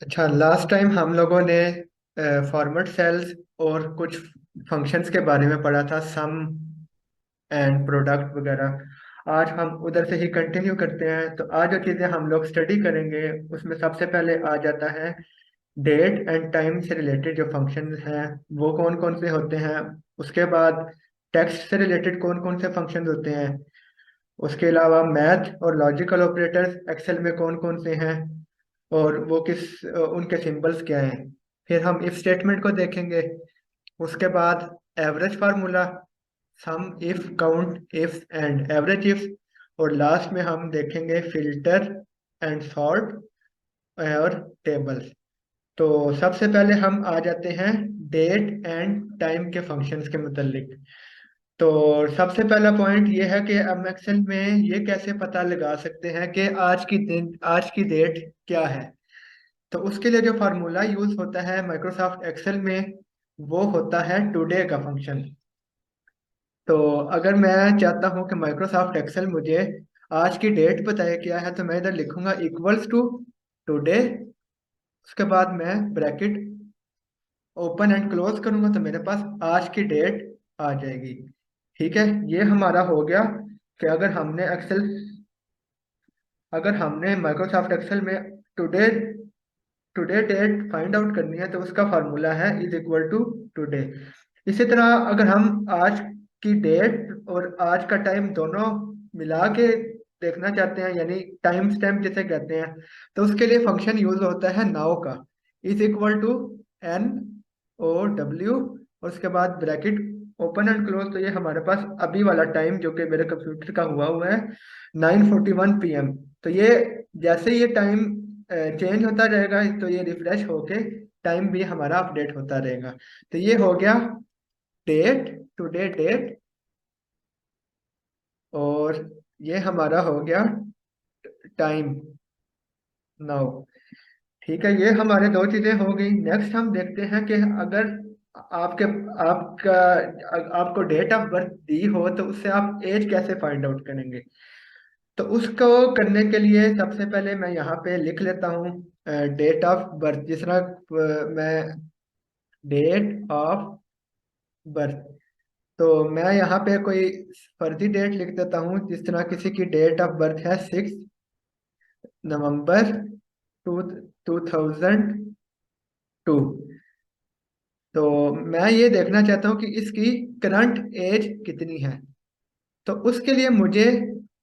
अच्छा, last time हम लोगों ने फॉर्मेट सेल्स और कुछ फंक्शंस के बारे में पढ़ा था, सम एंड प्रोडक्ट वगैरह। आज हम उधर से ही कंटिन्यू करते हैं। तो आज जो चीज़ें हम लोग स्टडी करेंगे उसमें सबसे पहले आ जाता है डेट एंड टाइम से रिलेटेड जो फंक्शंस हैं वो कौन कौन से होते हैं। उसके बाद टेक्स्ट से रिलेटेड कौन कौन से फंक्शंस होते हैं। उसके अलावा मैथ और लॉजिकल ऑपरेटर्स एक्सेल में कौन कौन से हैं और वो उनके सिंबल्स क्या हैं। फिर हम इफ स्टेटमेंट को देखेंगे। उसके बाद average formula, sum if, count if and average if. और लास्ट में हम देखेंगे फिल्टर एंड सॉर्ट और टेबल्स। तो सबसे पहले हम आ जाते हैं डेट एंड टाइम के फंक्शंस के मुतालिक। तो सबसे पहला पॉइंट ये है कि हम एक्सेल में ये कैसे पता लगा सकते हैं कि आज की डेट क्या है। तो उसके लिए जो फार्मूला यूज होता है माइक्रोसॉफ्ट एक्सेल में वो होता है टुडे का फंक्शन। तो अगर मैं चाहता हूं कि माइक्रोसॉफ्ट एक्सेल मुझे आज की डेट बताए क्या है तो मैं इधर लिखूंगा इक्वल्स टू टुडे। उसके बाद मैं ब्रैकेट ओपन एंड क्लोज करूंगा तो मेरे पास आज की डेट आ जाएगी। ठीक है, ये हमारा हो गया कि अगर हमने माइक्रोसॉफ्ट एक्सेल में today today date find out करनी है तो उसका फार्मूला है इज इक्वल टू टुडे। इसी तरह अगर हम आज की डेट और आज का टाइम दोनों मिला के देखना चाहते हैं, यानी टाइम स्टैम्प जिसे कहते हैं, तो उसके लिए फंक्शन यूज होता है नाउ का। इज इक्वल टू NOW और उसके बाद ब्रैकेट ओपन एंड क्लोज। तो ये हमारे पास अभी वाला टाइम जो कि मेरे कंप्यूटर का हुआ है 9:41 PM। तो ये जैसे ये टाइम चेंज होता रहेगा तो ये रिफ्रेश होके टाइम भी हमारा अपडेट होता रहेगा। तो ये हो गया डेट, टुडे डेट। और ये हमारा हो गया टाइम, नाउ। ठीक है, ये हमारे दो चीजें हो गई। नेक्स्ट हम देखते हैं कि अगर आपके आपका आपको डेट ऑफ बर्थ दी हो तो उससे आप एज कैसे फाइंड आउट करेंगे। तो उसको करने के लिए सबसे पहले मैं यहाँ पे लिख लेता हूँ डेट ऑफ बर्थ। जिस तरह मैं डेट ऑफ बर्थ, तो मैं यहाँ पे कोई फर्जी डेट लिख देता हूँ। जिस तरह किसी की डेट ऑफ बर्थ है 6 नवंबर टू 2002। तो मैं ये देखना चाहता हूँ कि इसकी करंट एज कितनी है। तो उसके लिए मुझे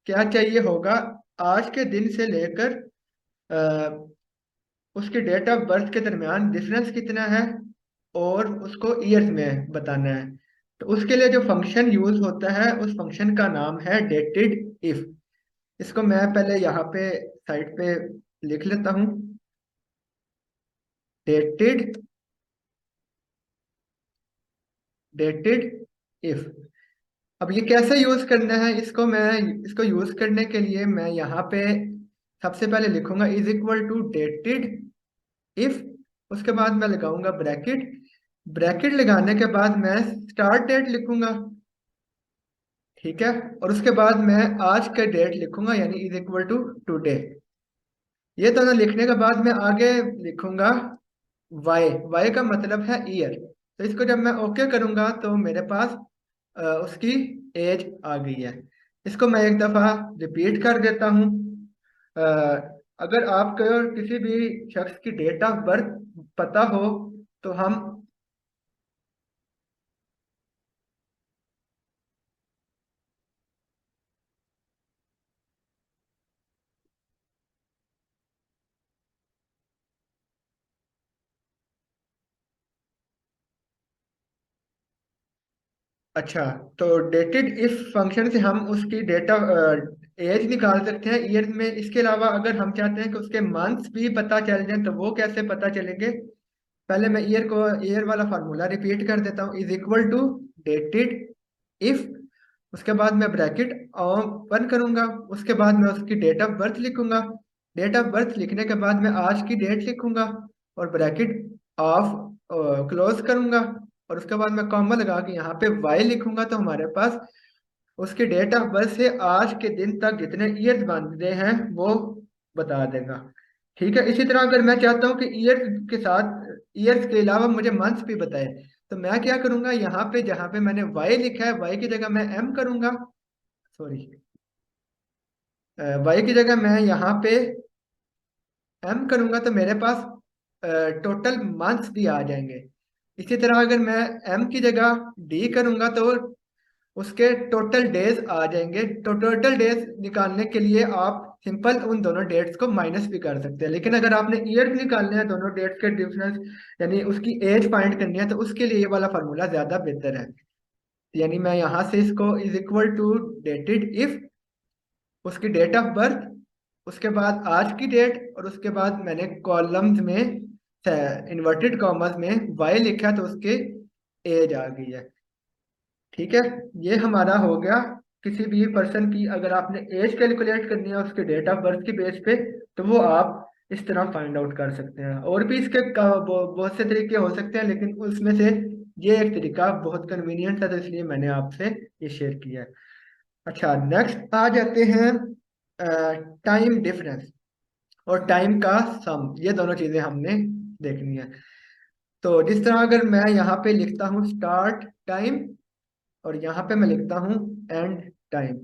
क्या चाहिए होगा, आज के दिन से लेकर उसके डेट ऑफ बर्थ के दरमियान डिफरेंस कितना है और उसको ईयर्स में बताना है। तो उसके लिए जो फंक्शन यूज होता है उस फंक्शन का नाम है डेटेड इफ। इसको मैं पहले यहाँ पे साइड पे लिख लेता हूँ, डेटेड डेटेड इफ। अब ये कैसे यूज करना है, इसको यूज करने के लिए मैं यहाँ पे सबसे पहले लिखूंगा is equal to dated if. उसके बाद मैं लगाऊंगा ब्रैकेट। ब्रैकेट लगाने के बाद मैं स्टार्ट डेट लिखूंगा। ठीक है, और उसके बाद मैं आज का डेट लिखूंगा यानी इज इक्वल टू टुडे। ये दोनों लिखने के बाद मैं आगे लिखूंगा वाई। वाई का मतलब है ईयर। तो इसको जब मैं ओके करूंगा तो मेरे पास उसकी एज आ गई है। इसको मैं एक दफा रिपीट कर देता हूँ। अ, अगर आपको किसी भी शख्स की डेट ऑफ बर्थ पता हो तो हम। अच्छा, तो डेटेड इफ फंक्शन से हम उसकी डेटा एज निकाल सकते हैं ईयर में। इसके अलावा अगर हम चाहते हैं कि उसके मंथ्स भी पता चल जाए तो वो कैसे पता चलेंगे। पहले मैं ईयर वाला फार्मूला रिपीट कर देता हूँ, is equal to dated if. उसके बाद मैं ब्रैकेट ओपन करूंगा। उसके बाद मैं उसकी डेट ऑफ बर्थ लिखूंगा। डेट ऑफ बर्थ लिखने के बाद मैं आज की डेट लिखूंगा और ब्रैकेट ऑफ क्लोज करूंगा। और उसके बाद मैं कॉमा लगा के यहाँ पे वाई लिखूंगा तो हमारे पास उसके डेट ऑफ बर्थ से आज के दिन तक जितने ईयर्स बन रहे हैं वो बता देगा। ठीक है, इसी तरह अगर मैं चाहता हूँ कि ईयर्स के साथ, ईयर्स के अलावा मुझे मंथ्स भी बताए, तो मैं क्या करूंगा, यहाँ पे जहाँ पे मैंने वाई लिखा है, वाई की जगह मैं एम करूंगा, सॉरी, वाई की जगह मैं यहाँ पे एम करूंगा, तो मेरे पास टोटल मंथ्स भी आ जाएंगे। इसी तरह अगर मैं एम की जगह डी करूंगा तो उसके टोटल डेज आ जाएंगे। तो टोटल डेज निकालने के लिए आप सिंपल उन दोनों डेट्स को माइनस भी कर सकते हैं, लेकिन अगर आपने ईयर्स निकालने हैं दोनों डेट्स के डिफरेंस, यानी उसकी एज फाइंड करनी है, तो उसके लिए ये वाला फार्मूला ज्यादा बेहतर है। यानी मैं यहाँ से इसको is equal to dated if उसकी डेट ऑफ बर्थ, उसके बाद आज की डेट, और उसके बाद मैंने कॉलम्स में इन्वर्टेड कॉमर्स में वाई लिखा तो उसके एज आ गई है। ठीक है, ये हमारा हो गया। किसी भी पर्सन की अगर आपने एज कैलकुलेट करनी है उसके डेट ऑफ बर्थ की बेस पे, तो वो आप इस तरह फाइंड आउट कर सकते हैं। और भी इसके बहुत से तरीके हो सकते हैं, लेकिन उसमें से ये एक तरीका बहुत कन्वीनियंट था, तो इसलिए मैंने आपसे ये शेयर किया है। अच्छा, नेक्स्ट आ जाते हैं टाइम डिफरेंस और टाइम का सम। ये दोनों चीजें हमने देखनी है। तो जिस तरह अगर मैं यहाँ पे लिखता हूँ स्टार्ट टाइम, और यहाँ पे मैं लिखता हूँ एंड टाइम,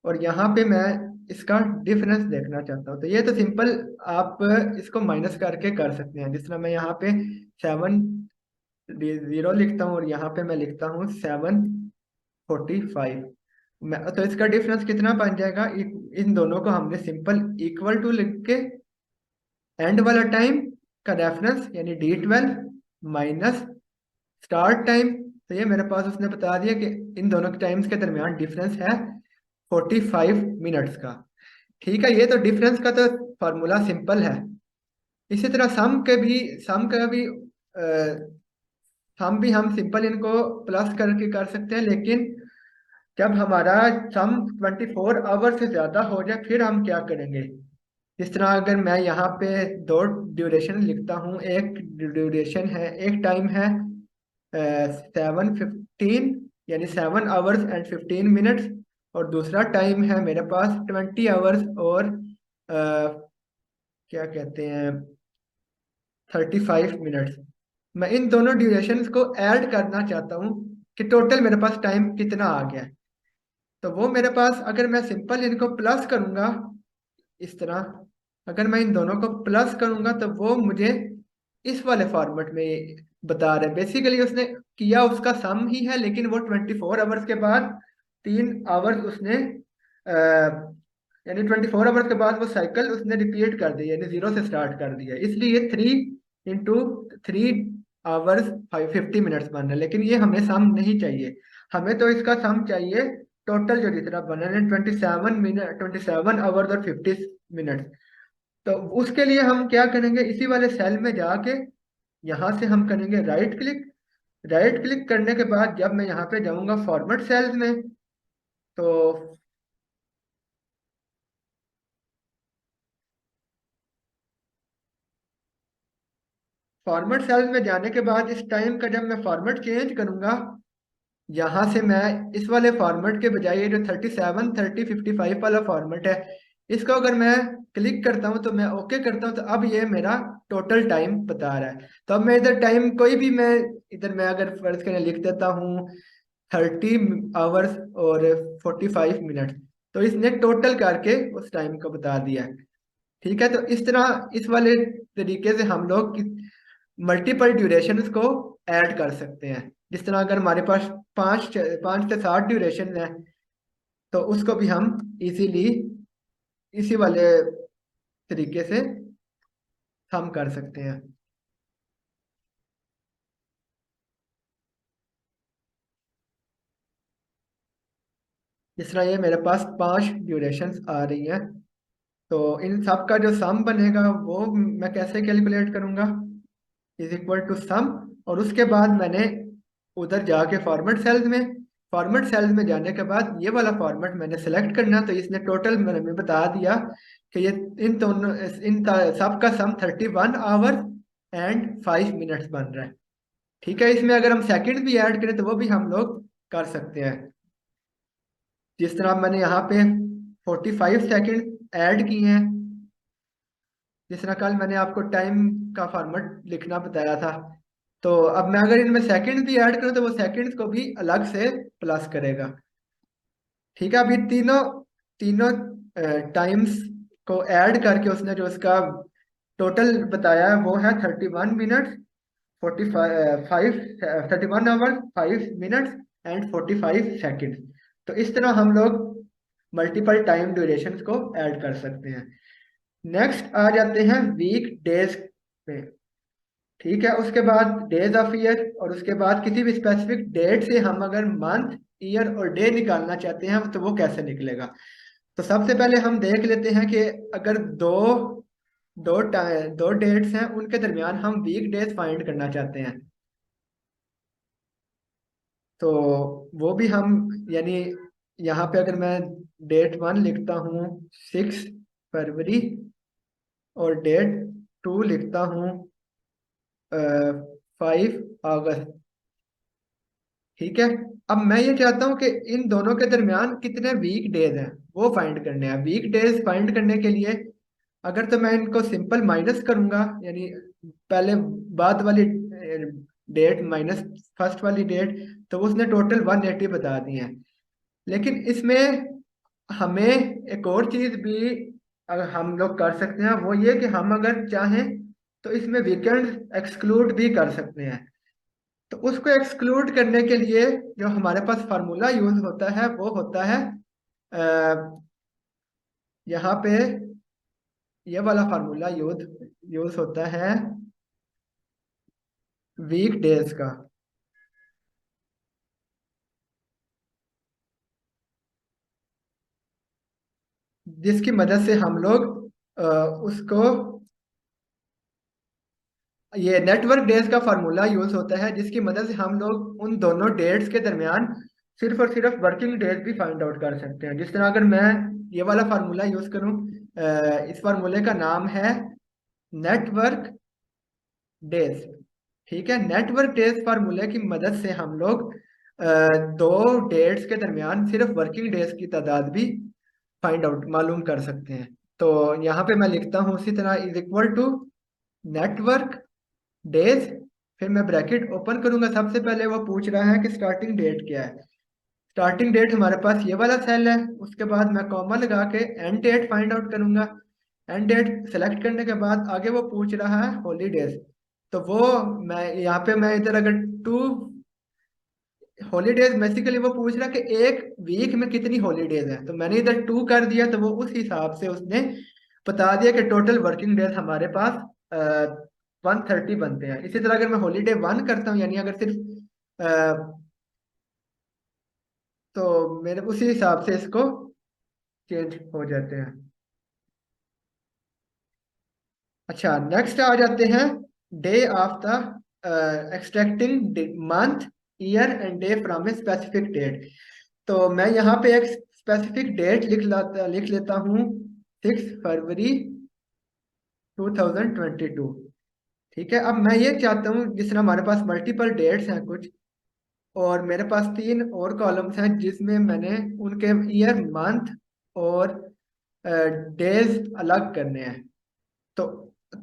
और यहाँ पे मैं इसका डिफरेंस देखना चाहता हूँ, तो ये तो सिंपल आप इसको माइनस करके कर सकते हैं। जिस तरह मैं यहाँ पे 7 0 लिखता हूँ और यहाँ पे मैं लिखता हूँ 7:45, मैं तो इसका डिफरेंस कितना बन जाएगा, इन दोनों को हमने सिंपल इक्वल टू लिख के एंड वाला टाइम का रेफरेंस यानी D12 माइनस स्टार्ट टाइम, तो ये मेरे पास उसने बता दिया कि इन दोनों टाइम्स के दरमियान डिफरेंस है 45 मिनट्स का। ठीक है, ये तो डिफरेंस का तो फार्मूला सिंपल है। इसी तरह सम का भी सम भी हम सिंपल इनको प्लस करके कर सकते हैं, लेकिन जब हमारा सम 24 आवर से ज्यादा हो जाए फिर हम क्या करेंगे। इस तरह अगर मैं यहाँ पे दो ड्यूरेशन लिखता हूँ, एक ड्यूरेशन है, एक टाइम है 7:15 यानी 7 आवर्स एंड 15 मिनट्स, और दूसरा टाइम है मेरे पास 20 आवर्स और क्या कहते हैं 35 मिनट्स। मैं इन दोनों ड्यूरेशंस को ऐड करना चाहता हूँ कि टोटल मेरे पास टाइम कितना आ गया है। तो वो मेरे पास अगर मैं सिंपल इनको प्लस करूंगा इस तरह, अगर मैं इन दोनों को प्लस करूंगा तो वो मुझे इस वाले फॉर्मेट में बता रहे हैं। बेसिकली उसने किया उसका सम ही है, लेकिन वो 24 आवर्स के बाद 3 आवर्स उसने यानी 24 आवर्स के बाद वो साइकिल उसने रिपीट कर दी, यानी 0 से स्टार्ट कर दिया, इसलिए 3 × 3 आवर्स 50 मिनट्स बन रहा है। लेकिन ये हमें सम नहीं चाहिए, हमें तो इसका सम चाहिए टोटल जो जितना बना है 27 मिनट, 27 आवर्स और 50 मिनट्स। तो उसके लिए हम क्या करेंगे, इसी वाले सेल में जाके यहाँ से हम करेंगे राइट क्लिक। राइट क्लिक करने के बाद जब मैं यहाँ पे जाऊँगा फॉर्मेट सेल्स में, तो फॉर्मेट सेल्स में जाने के बाद इस टाइम का जब मैं फॉर्मेट चेंज करूँगा, यहाँ से मैं इस वाले फॉर्मेट के बजाय ये जो 37 30 55 वाला फॉर्मेट है, इसको अगर मैं क्लिक करता हूँ तो मैं ओके करता हूँ, तो अब ये मेरा टोटल टाइम बता रहा है। तो अब मैं इधर टाइम कोई भी मैं इधर मैं अगर फर्ज करें लिख देता हूँ 30 आवर्स और 45 मिनट, तो इसने टोटल करके उस टाइम को बता दिया है। ठीक है, तो इस तरह इस वाले तरीके से हम लोग मल्टीपल ड्यूरेशंस को ऐड कर सकते हैं। जिस तरह अगर हमारे पास 5 से 7 ड्यूरेशन है, तो उसको भी हम इजीली इसी वाले तरीके से हम कर सकते हैं। जिस तरह ये मेरे पास 5 ड्यूरेशंस आ रही हैं, तो इन सब का जो सम बनेगा वो मैं कैसे कैलकुलेट करूंगा, इज इक्वल टू सम, और उसके बाद मैंने उधर जाके फॉर्मेट सेल्स में जाने के बाद ये वाला फॉर्मेट मैंने सेलेक्ट करना, तो इसने टोटल मैंने बता दिया कि ये इन दोनों सब का सम 31 आवर्स एंड 5 मिनट्स बन रहा है। ठीक है, इसमें अगर हम सेकंड भी ऐड करें तो वो भी हम लोग कर सकते हैं। जिस तरह मैंने यहाँ पे 45 सेकंड ऐड किए हैं, जिस तरह कल मैंने आपको टाइम का फॉर्मेट लिखना बताया था। तो अब मैं अगर इनमें सेकंड भी ऐड करूं तो वो सेकंड्स को भी अलग से प्लस करेगा। ठीक है, अभी तीनों तीनों टाइम्स को ऐड करके उसने जो उसका टोटल बताया है वो है 31 minutes 45 31 hours 5 minutes and 45 seconds. तो इस तरह हम लोग मल्टीपल टाइम ड्यूरेशंस को ऐड कर सकते हैं। नेक्स्ट आ जाते हैं वीक डेज पे। ठीक है, उसके बाद डेज ऑफ ईयर, और उसके बाद किसी भी स्पेसिफिक डेट से हम अगर मंथ ईयर और डे निकालना चाहते हैं तो वो कैसे निकलेगा। तो सबसे पहले हम देख लेते हैं कि अगर दो दो डेट्स हैं उनके दरमियान हम वीक डेज फाइंड करना चाहते हैं। तो वो भी हम, यानी यहाँ पे अगर मैं डेट 1 लिखता हूँ 6 फरवरी, और डेट 2 लिखता हूँ 5 अगस्त। ठीक है, अब मैं ये चाहता हूँ कि इन दोनों के दरमियान कितने वीक डेज हैं वो फाइंड करने हैं। वीक डेज फाइंड करने के लिए अगर तो मैं इनको सिंपल माइनस करूंगा, यानी पहले बाद वाली डेट माइनस फर्स्ट वाली डेट, तो उसने टोटल 180 बता दी है। लेकिन इसमें हमें एक और चीज भी अगर हम लोग कर सकते हैं, वो ये कि हम अगर चाहें तो इसमें वीकेंड एक्सक्लूड भी कर सकते हैं। तो उसको एक्सक्लूड करने के लिए जो हमारे पास फार्मूला यूज होता है वो होता है यहाँ पे ये वाला फार्मूला यूज यूज होता है वीक डेज का, जिसकी मदद से हम लोग उसको, ये नेटवर्क डेज का फार्मूला यूज होता है जिसकी मदद से हम लोग उन दोनों डेट्स के दरमियान सिर्फ और सिर्फ वर्किंग डेज भी फाइंड आउट कर सकते हैं। जिस तरह अगर मैं ये वाला फार्मूला यूज करूं, इस फार्मूले का नाम है नेटवर्क डेज। ठीक है, नेटवर्क डेज फार्मूले की मदद से हम लोग दो डेट्स के दरमियान सिर्फ वर्किंग डेज की तादाद भी फाइंड आउट मालूम कर सकते हैं। तो यहाँ पे मैं लिखता हूँ उसी तरह is equal to network days, फिर मैं ब्रैकेट ओपन करूंगा। सबसे पहले वो पूछ रहा है कि स्टार्टिंग डेट क्या है। स्टार्टिंग डेट हमारे पास ये वाला सेल है। उसके बाद मैं कॉमा लगा के एंड डेट फाइंड आउट करूंगा। एंड डेट सेलेक्ट करने के बाद आगे वो पूछ रहा है हॉलीडेज। तो वो मैं यहाँ पे मैं इधर अगर 2 हॉलीडेज, बेसिकली वो पूछ रहा है कि एक वीक में कितनी हॉलीडेज है, तो मैंने इधर 2 कर दिया। तो वो उस हिसाब से उसने बता दिया कि टोटल वर्किंग डेज हमारे पास 130 बनते हैं। इसी तरह अगर मैं हॉलीडे 1 करता हूँ, यानी अगर सिर्फ तो मेरे उसी हिसाब से इसको चेंज हो जाते हैं। अच्छा, नेक्स्ट आ जाते हैं day of the extracting month year and day from a specific date. तो मैं यहाँ पे एक स्पेसिफिक डेट लिख लेता हूँ 6 फरवरी 2022। ठीक है, अब मैं ये चाहता हूँ जिस तरह हमारे पास मल्टीपल डेट्स हैं कुछ, और मेरे पास 3 और कॉलम्स हैं जिसमें मैंने उनके ईयर मंथ और डेज अलग करने हैं। तो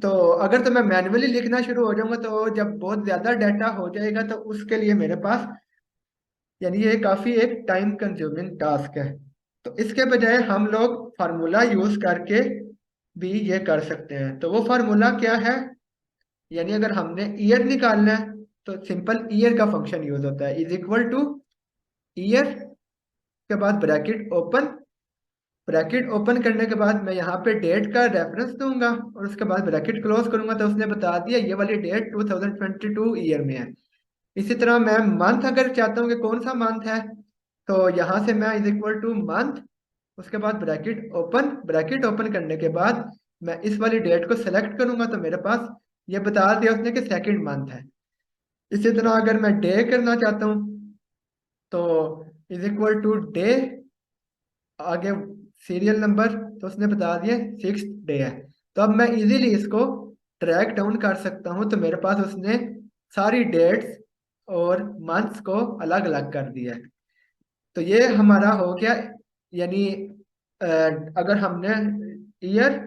तो अगर तो मैं मैन्युअली लिखना शुरू हो जाऊंगा तो जब बहुत ज्यादा डाटा हो जाएगा तो उसके लिए मेरे पास, यानी ये काफी एक टाइम कंज्यूमिंग टास्क है। तो इसके बजाय हम लोग फार्मूला यूज करके भी ये कर सकते हैं। तो वो फार्मूला क्या है, यानी अगर हमने ईयर निकालना है तो सिंपल ईयर का फंक्शन यूज होता है, इज इक्वल टू ईयर के बाद ब्रैकेट ओपन। ब्रैकेट ओपन करने के बाद मैं यहाँ पे डेट का रेफरेंस दूंगा और उसके बाद ब्रैकेट क्लोज करूंगा। तो उसने बता दिया ये वाली डेट 2022 ईयर में है। इसी तरह मैं मंथ अगर चाहता हूँ कि कौन सा मंथ है, तो यहाँ से मैं इज इक्वल टू मंथ, उसके बाद ब्रैकेट ओपन करने के बाद मैं इस वाली डेट को सेलेक्ट करूंगा तो मेरे पास ये बता दिया उसने कि सेकंड मंथ है। इसी तरह अगर मैं डे करना चाहता हूँ तो इज इक्वल टू डे, आगे सीरियल नंबर, तो उसने बता दिया 6th डे है। तो अब मैं इजीली इसको ट्रैक डाउन कर सकता हूँ। तो मेरे पास उसने सारी डेट्स और मंथ्स को अलग अलग कर दिया है। तो ये हमारा हो गया, यानी अगर हमने ईयर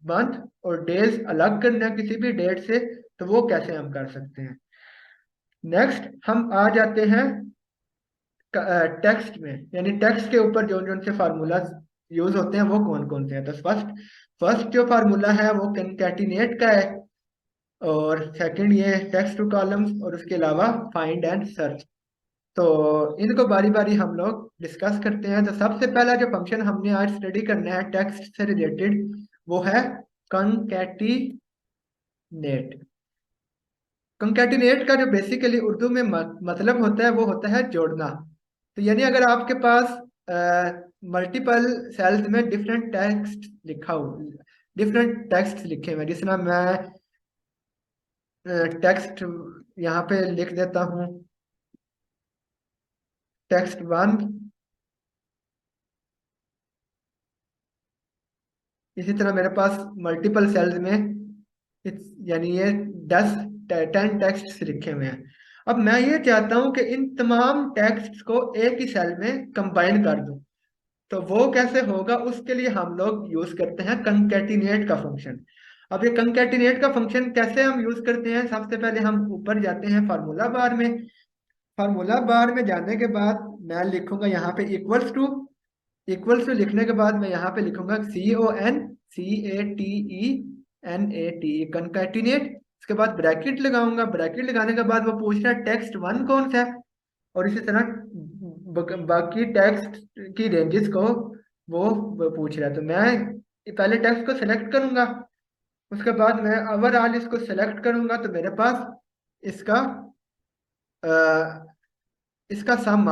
मंथ और डेज अलग करना है किसी भी डेट से, तो वो कैसे हम कर सकते हैं। नेक्स्ट हम आ जाते हैं टेक्स्ट में, यानी टेक्स्ट के ऊपर जो जो से फार्मूला यूज होते हैं वो कौन कौन से हैं। तो फर्स्ट फर्स्ट जो फार्मूला है वो कंकैटिनेट का है, और सेकंड ये टेक्स्ट टू कॉलम्स, और उसके अलावा फाइंड एंड सर्च। तो इनको बारी बारी हम लोग डिस्कस करते हैं। तो सबसे पहला जो फंक्शन हमने आज स्टडी करना है टेक्स्ट से रिलेटेड वो है कंकैटिनेट। कंकैटिनेट का जो बेसिकली उर्दू में मतलब होता है वो होता है जोड़ना। तो यानी अगर आपके पास मल्टीपल सेल्स में डिफरेंट टेक्स्ट लिखा हो, डिफरेंट टेक्स्ट लिखे हुए हैं, जिस तरह मैं टेक्स्ट यहाँ पे लिख देता हूँ, टेक्स्ट वन। इसी तरह मेरे पास मल्टीपल सेल्स में यानी ये 10 टेक्स्ट लिखे हुए हैं। अब मैं ये चाहता हूं कि इन तमाम टेक्स्ट को एक ही सेल में कंबाइन कर दूं। तो वो कैसे होगा, उसके लिए हम लोग यूज करते हैं कंकैटिनेट का फंक्शन। अब ये कंकैटिनेट का फंक्शन कैसे हम यूज करते हैं, सबसे पहले हम ऊपर जाते हैं फार्मूला बार में। फार्मूला बार में जाने के बाद मैं लिखूंगा यहाँ पे इक्वल्स टू। इक्वल्स टू लिखने के बाद मैं यहाँ पे लिखूंगा CONCATENATE कंकैटिनेट। उसके बाद ब्रैकेट लगाऊंगा। ब्रैकेट लगाने के बाद वो पूछ रहा है टेक्स्ट वन कौन सा है, और इसी तरह बाकी टेक्स्ट की रेंजेस को वो पूछ रहा है। तो मैं पहले टेक्स्ट को सिलेक्ट करूंगा, उसके बाद मैं ओवरऑल इसको सिलेक्ट करूंगा, तो मेरे पास इसका इसका सम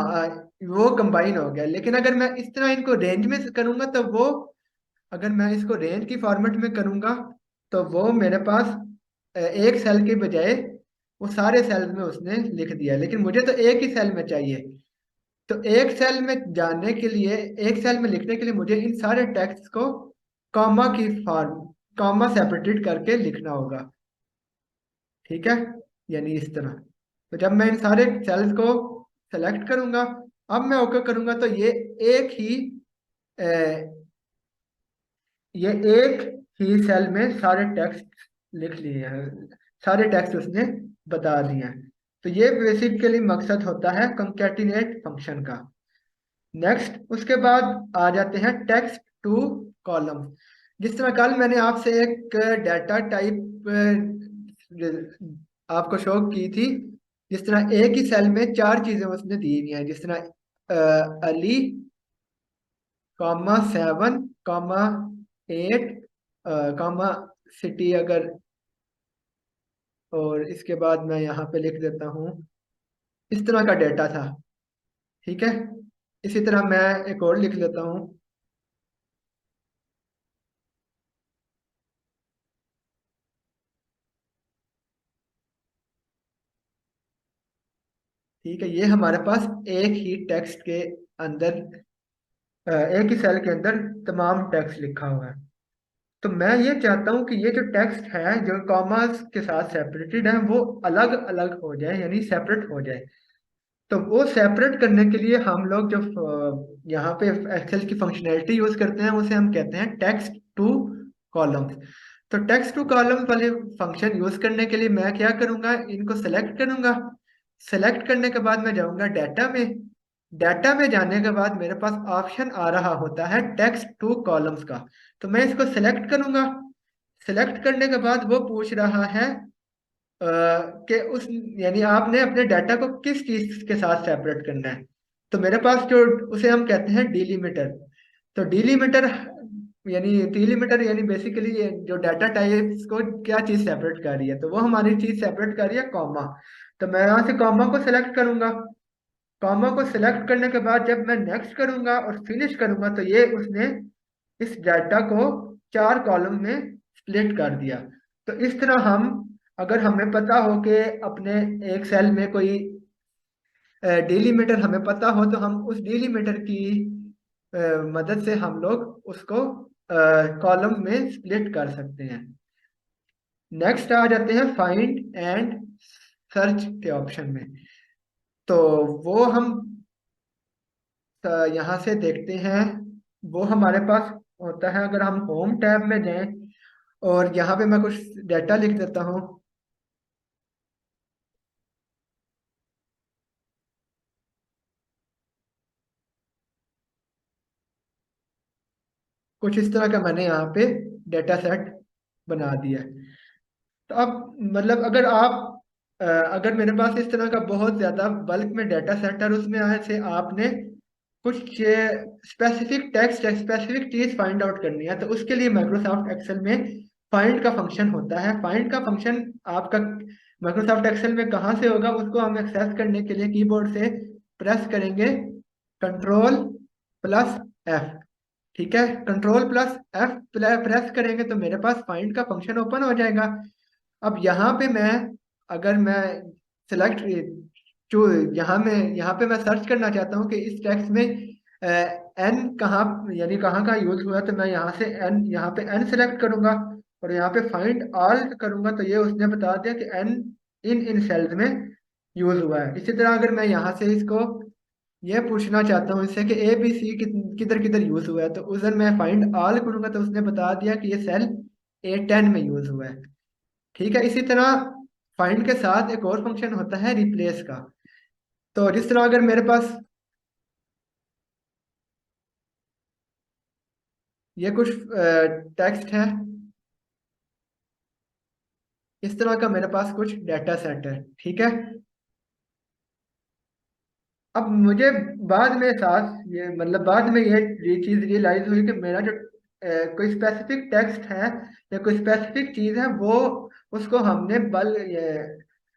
वो कंबाइन हो गया। लेकिन अगर मैं इस तरह इनको रेंज में करूंगा तो वो, अगर मैं इसको रेंज की फॉर्मेट में करूंगा तो वो मेरे पास एक सेल के बजाय वो सारे सेल में उसने लिख दिया। लेकिन मुझे तो एक ही सेल में चाहिए। तो एक सेल में जाने के लिए, एक सेल में लिखने के लिए मुझे इन सारे टेक्स्ट को कॉमा की फॉर्म, कॉमा सेपरेटेड करके लिखना होगा। ठीक है, यानी इस तरह। तो जब मैं इन सारे सेल्स को सेलेक्ट करूंगा, अब मैं ओके करूंगा, तो एक ही अ, ये एक ही सेल में सारे टेक्स्ट लिख लिए हैं, सारे टेक्स्ट उसने बता दिए हैं। तो ये बेसिकली मकसद होता है कंकैटिनेट फंक्शन का। नेक्स्ट उसके बाद आ जाते हैं टेक्स्ट टू कॉलम। जिस तरह कल मैंने आपसे एक डाटा टाइप आपको शो की थी, जिस तरह एक ही सेल में चार चीजें उसने दी हुई हैं, जिस तरह Ali, comma 7, comma 8, comma city, अगर, और इसके बाद मैं यहाँ पे लिख देता हूँ, इस तरह का डेटा था। ठीक है, इसी तरह मैं एक और लिख लेता हूँ। ठीक है, ये हमारे पास एक ही टेक्स्ट के अंदर एक ही सेल के अंदर तमाम टेक्स्ट लिखा हुआ है। तो मैं ये चाहता हूँ कि ये जो टेक्स्ट है जो कॉमास के साथ सेपरेटेड है वो अलग अलग हो जाए, यानी सेपरेट हो जाए। तो वो सेपरेट करने के लिए हम लोग जो यहाँ पे एक्सेल की फंक्शनैलिटी यूज करते हैं उसे हम कहते हैं टेक्स्ट टू कॉलम्स। तो टेक्स्ट टू कॉलम्स वाले फंक्शन यूज करने के लिए मैं क्या करूंगा, इनको सेलेक्ट करूंगा। सेलेक्ट करने के बाद मैं जाऊंगा डाटा में। डाटा में जाने के बाद मेरे पास ऑप्शन आ रहा होता है टेक्स्ट टू कॉलम्स का। तो मैं इसको सेलेक्ट करूंगा। सेलेक्ट करने के बाद वो पूछ रहा है कि उस, यानी आपने अपने डाटा को किस चीज के साथ सेपरेट करना है। तो मेरे पास जो, उसे हम कहते हैं डिलीमीटर। तो डिलीमीटर यानी डिलीमीटर यानी बेसिकली ये जो डाटा टाइप्स को क्या चीज सेपरेट कर रही है, तो वो हमारी चीज सेपरेट कर रही है कॉमा। तो मैं यहाँ से कॉमा को सिलेक्ट करूंगा। कॉमा को सिलेक्ट करने के बाद जब मैं नेक्स्ट करूंगा और फिनिश करूंगा, तो ये उसने इस डाटा को चार कॉलम में स्प्लिट कर दिया। तो इस तरह हम, अगर हमें पता हो कि अपने एक सेल में कोई डिलीमीटर हमें पता हो, तो हम उस डिलीमीटर की अ, मदद से हम लोग उसको कॉलम में स्प्लिट कर सकते हैं। नेक्स्ट आ जाते हैं फाइंड एंड सर्च के ऑप्शन में। तो वो हम यहाँ से देखते हैं, वो हमारे पास होता है। अगर हम होम टैब में जाएं, और यहाँ पे मैं कुछ डाटा लिख देता हूँ। कुछ इस तरह का मैंने यहाँ पे डेटा सेट बना दिया है। तो अब मतलब अगर मेरे पास इस तरह का बहुत ज्यादा बल्क में डाटा सेट है और उसमें आए से आपने कुछ स्पेसिफिक टेक्स्ट स्पेसिफिक चीज फाइंड आउट करनी है, तो उसके लिए माइक्रोसॉफ्ट एक्सेल में फाइंड का फंक्शन होता है। फाइंड का फंक्शन आपका माइक्रोसॉफ्ट एक्सेल में कहाँ से होगा, उसको हम एक्सेस करने के लिए कीबोर्ड से प्रेस करेंगे कंट्रोल प्लस एफ। ठीक है, कंट्रोल प्लस एफ प्रेस करेंगे तो मेरे पास फाइंड का फंक्शन ओपन हो जाएगा। अब यहाँ पे मैं अगर मैं सिलेक्ट जो यहाँ पे मैं सर्च करना चाहता हूँ कि इस टेक्स्ट में एन कहाँ यानी कहाँ का यूज हुआ है, तो मैं यहाँ पे एन सेलेक्ट करूंगा और यहाँ पे फाइंड ऑल करूंगा तो ये उसने बता दिया कि एन इन इन सेल्स में यूज हुआ है। इसी तरह अगर मैं यहाँ से इसको ये पूछना चाहता हूँ इससे कि ए बी सी किधर किधर यूज हुआ है, तो उधर मैं फाइंड ऑल करूंगा तो उसने बता दिया कि ये सेल A10 में यूज हुआ है। ठीक है, इसी तरह फाइंड के साथ एक और फंक्शन होता है रिप्लेस का। तो जिस तरह अगर मेरे पास ये कुछ टेक्स्ट है, इस तरह का मेरे पास कुछ डाटा सेट है। ठीक है, अब मुझे बाद में एहसास ये मतलब बाद में ये चीज रियलाइज हुई कि मेरा जो कोई स्पेसिफिक टेक्स्ट है या कोई स्पेसिफिक चीज है वो उसको हमने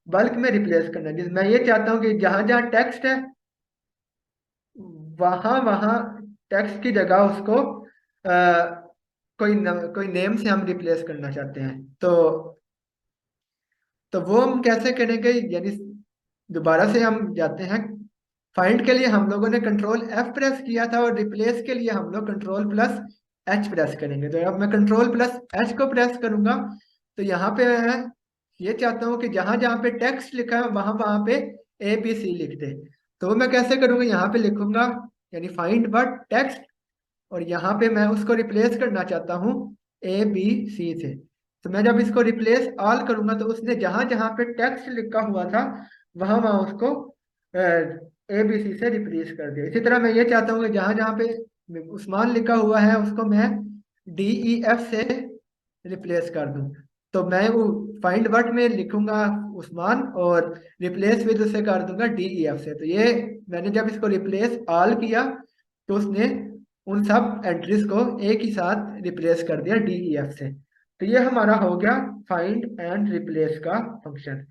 बल्क में रिप्लेस करना है। मैं ये चाहता हूँ कि जहां जहां टेक्स्ट है वहां वहां टेक्स्ट की जगह उसको कोई नेम से हम रिप्लेस करना चाहते हैं। तो वो हम कैसे करेंगे, यानी दोबारा से हम जाते हैं। फाइंड के लिए हम लोगों ने कंट्रोल एफ प्रेस किया था और रिप्लेस के लिए हम लोग कंट्रोल प्लस एच प्रेस करेंगे। तो अब मैं कंट्रोल प्लस एच को प्रेस करूंगा तो यहाँ पे मैं ये चाहता हूँ कि जहां जहां पे टेक्स्ट लिखा है वहां वहां पे ए बी सी लिख दे। तो वो मैं कैसे करूंगा, यहाँ पे लिखूंगा यानी फाइंड बट टेक्स्ट और यहाँ पे मैं उसको रिप्लेस करना चाहता हूँ ए बी सी से। तो मैं जब इसको रिप्लेस ऑल करूंगा तो उसने जहां जहां पे टेक्स्ट लिखा हुआ था वहां वहां उसको ए बी सी से रिप्लेस कर दिया। इसी तरह मैं ये चाहता हूँ कि जहां जहां पे उस्मान लिखा हुआ है उसको मैं डी ई एफ से रिप्लेस कर दूं। तो मैं वो फाइंड वर्ड में लिखूंगा उस्मान और रिप्लेस विद उसे कर दूंगा डी ई एफ से। तो ये मैंने जब इसको रिप्लेस ऑल किया तो उसने उन सब एंट्रीज को एक ही साथ रिप्लेस कर दिया डी ई एफ से। तो ये हमारा हो गया फाइंड एंड रिप्लेस का फंक्शन।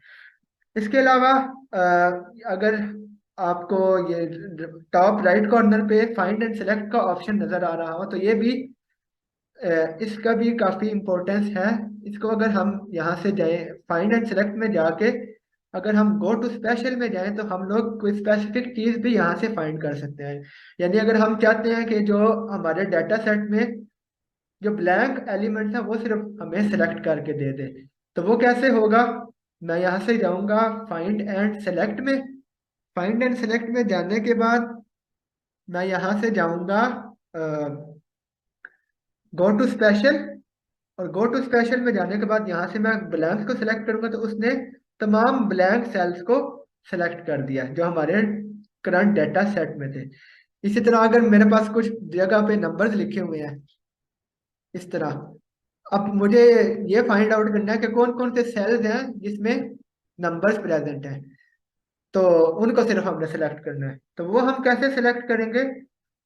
इसके अलावा अगर आपको ये टॉप राइट कॉर्नर पे फाइंड एंड सेलेक्ट का ऑप्शन नजर आ रहा हो तो ये भी इसका भी काफी इम्पोर्टेंस है। इसको अगर हम यहाँ से जाएं फाइंड एंड सेलेक्ट में जाके अगर हम गो टू स्पेशल में जाएं तो हम लोग कोई स्पेसिफिक चीज भी यहाँ से फाइंड कर सकते हैं। यानी अगर हम चाहते हैं कि जो हमारे डाटा सेट में जो ब्लैंक एलिमेंट है वो सिर्फ हमें सेलेक्ट करके दे दे, तो वो कैसे होगा। मैं यहाँ से जाऊंगा फाइंड एंड सेलेक्ट में। फाइंड एंड सेलेक्ट में जाने के बाद मैं यहाँ से जाऊंगा गो टू स्पेशल और गो टू स्पेशल में जाने के बाद यहाँ से मैं ब्लैंक्स को सिलेक्ट करूंगा तो उसने तमाम ब्लैंक सेल्स को सिलेक्ट कर दिया जो हमारे करंट डाटा सेट में थे। इसी तरह अगर मेरे पास कुछ जगह पे नंबर्स लिखे हुए हैं इस तरह, अब मुझे ये फाइंड आउट करना है कि कौन कौन से सेल्स हैं जिसमें नंबर्स प्रेजेंट हैं, तो उनको सिर्फ हमने सेलेक्ट करना है। तो वो हम कैसे सेलेक्ट करेंगे,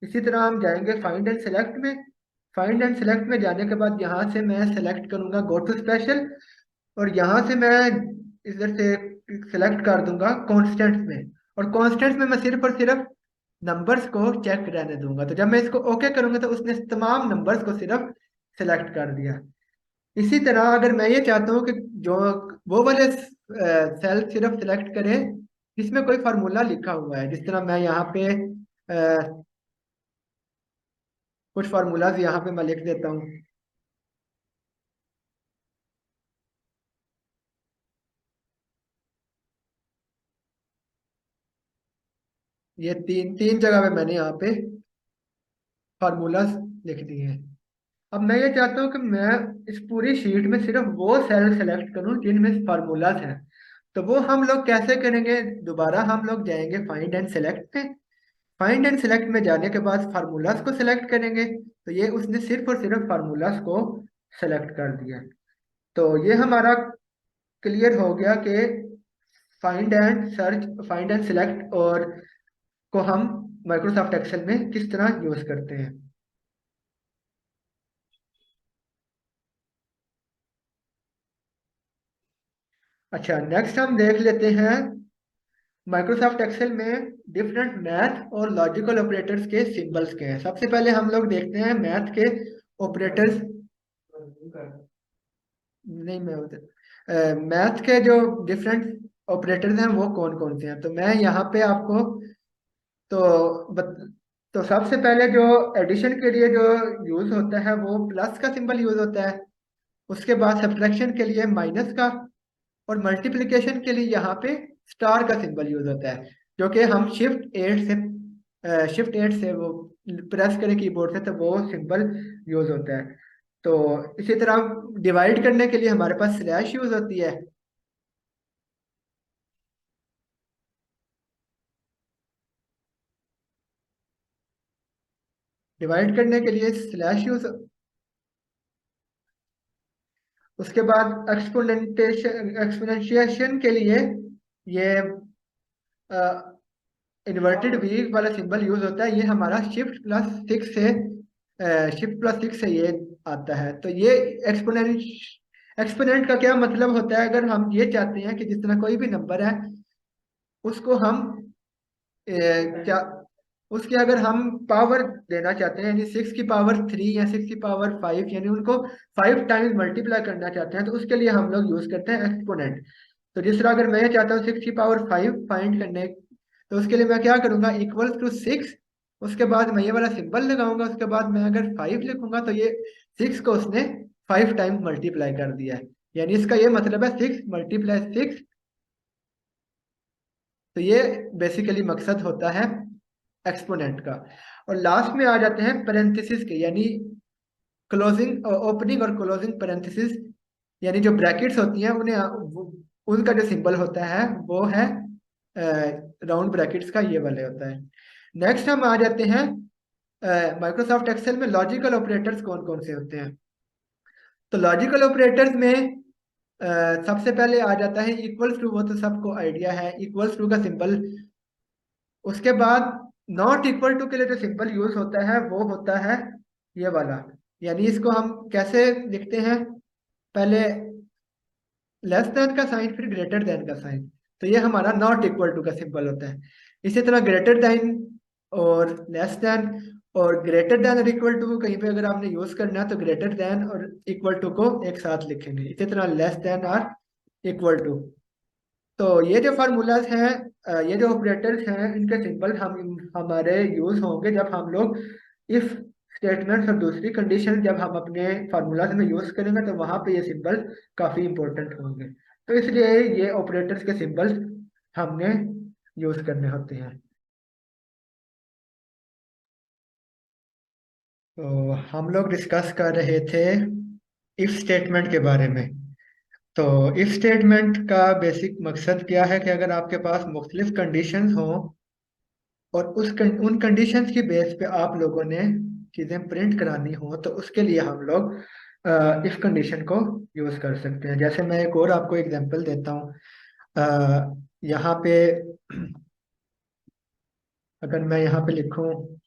इसी तरह हम जाएंगे फाइंड एंड सेलेक्ट में। फाइंड एंड सेलेक्ट में जाने के बाद यहाँ से मैं सेलेक्ट करूंगा गो टू स्पेशल और यहाँ से मैं इधर से सेलेक्ट कर दूंगा कॉन्स्टेंट्स में। और कॉन्स्टेंट्स में मैं सिर्फ और सिर्फ नंबर्स को चेक रहने दूंगा। तो जब मैं इसको ओके करूंगा तो उसने तमाम नंबर्स को सिर्फ सेलेक्ट कर दिया। इसी तरह अगर मैं ये चाहता हूँ कि जो वो वाले सेल सिर्फ सिलेक्ट करें जिसमें कोई फार्मूला लिखा हुआ है, जिस तरह मैं यहाँ पे कुछ फार्मूलाज यहाँ पे मैं लिख देता हूँ। ये तीन तीन जगह पे मैंने यहाँ पे फार्मूलाज लिख दिए हैं। अब मैं ये चाहता हूँ कि मैं इस पूरी शीट में सिर्फ वो सेल सेलेक्ट करूँ जिनमें फार्मूलाज हैं। तो वो हम लोग कैसे करेंगे? दोबारा हम लोग जाएंगे फाइंड एंड सेलेक्ट में। फाइंड एंड सेलेक्ट में जाने के बाद फार्मूलाज को सिलेक्ट करेंगे। तो ये उसने सिर्फ और सिर्फ फार्मूलाज को सेलेक्ट कर दिया। तो ये हमारा क्लियर हो गया कि find and search, find and select और को हम माइक्रोसॉफ्ट एक्सेल में किस तरह यूज करते हैं। अच्छा, नेक्स्ट हम देख लेते हैं माइक्रोसॉफ्ट एक्सेल में डिफरेंट मैथ और लॉजिकल ऑपरेटर्स के सिंबल्स के हैं। सबसे पहले हम लोग देखते हैं मैथ के ऑपरेटर्स। नहीं, मैं उधर मैथ के जो डिफरेंट ऑपरेटर्स हैं वो कौन कौन से हैं, तो मैं यहाँ पे आपको तो बत, तो सबसे पहले जो एडिशन के लिए जो यूज होता है वो प्लस का सिंबल यूज होता है। उसके बाद सब्ट्रैक्शन के लिए माइनस का, और मल्टीप्लिकेशन के लिए यहाँ पे स्टार का सिंबल यूज होता है, जो कि हम शिफ्ट 8 से वो प्रेस करें कीबोर्ड से तो वो सिंबल यूज होता है। तो इसी तरह डिवाइड करने के लिए हमारे पास स्लैश यूज होती है। डिवाइड करने के लिए स्लैश यूज। उसके बाद एक्सपोनेंशिएशन के लिए ये इन्वर्टेड वी वाला सिंबल यूज होता है। ये हमारा शिफ्ट प्लस 6 से ये आता है। तो ये एक्सपोनेंट का क्या मतलब होता है? अगर हम ये चाहते हैं कि जिस तरह कोई भी नंबर है उसको हम क्या उसके अगर हम पावर देना चाहते हैं, यानी 6 की पावर 3 या 6 की पावर 5, यानी उनको 5 टाइम्स मल्टीप्लाई करना चाहते हैं, तो उसके लिए हम लोग यूज करते हैं एक्सपोनेंट। तो जिस तरह अगर मैं ये चाहता हूँ 6 की पावर 5 फाइंड करने, तो उसके लिए मैं क्या करूंगा, इक्वल्स टू 6। उसके बाद मैं ये वाला सिंबल लगाऊंगा। उसके बाद मैं अगर 5 लिखूंगा तो ये 6 को उसने 5 टाइम्स मल्टीप्लाई कर दिया है। यानी इसका ये मतलब है 6 × 6। तो ये बेसिकली मकसद होता है एक्सपोनेंट का। और लास्ट में आ जाते हैं पेरेंथेसिस के, यानी क्लोजिंग, ओपनिंग और क्लोजिंग पेरेंथेसिस, यानी जो ब्रैकेट्स होती हैं उन्हें उनका जो सिंबल होता है वो है राउंड ब्रैकेट्स का, ये वाले होता है। नेक्स्ट हम आ जाते हैं माइक्रोसॉफ्ट एक्सेल में लॉजिकल ऑपरेटर्स कौन कौन से होते हैं। तो लॉजिकल ऑपरेटर्स में सबसे पहले आ जाता है इक्वल्स टू। वो तो सबको आइडिया है, इक्वल्स टू का सिंबल। उसके बाद नॉट इक्वल टू के लिए जो सिंबल यूज होता है वो होता है ये वाला। यानी इसको हम कैसे लिखते हैं? पहले लेस देन का साइन, फिर ग्रेटर देन का साइन। तो ये हमारा नॉट इक्वल टू का सिंबल होता है। इसी तरह ग्रेटर देन और लेस देन और ग्रेटर देन और इक्वल टू को कहीं पे अगर आपने यूज करना है तो ग्रेटर देन और इक्वल टू को एक साथ लिखेंगे। इसी तरह लेस देन और इक्वल टू। तो ये जो फार्मूलाज हैं, ये जो ऑपरेटर्स हैं, इनके सिंबल हम हमारे यूज होंगे जब हम लोग इफ स्टेटमेंट्स और दूसरी कंडीशन जब हम अपने फार्मूलाज में यूज करेंगे तो वहां पे ये सिंबल काफी इंपॉर्टेंट होंगे। तो इसलिए ये ऑपरेटर्स के सिंबल्स हमने यूज करने होते हैं। तो हम लोग डिस्कस कर रहे थे इफ स्टेटमेंट के बारे में। तो इफ स्टेटमेंट का बेसिक मकसद क्या है कि अगर आपके पास मुख्तलिफ कंडीशंस हों और उन कंडीशंस की बेस पे आप लोगों ने चीज़ें प्रिंट करानी हो, तो उसके लिए हम लोग इफ कंडीशन को यूज़ कर सकते हैं। जैसे मैं एक और आपको एग्जांपल देता हूँ। यहाँ पे अगर मैं यहाँ पे लिखूँ,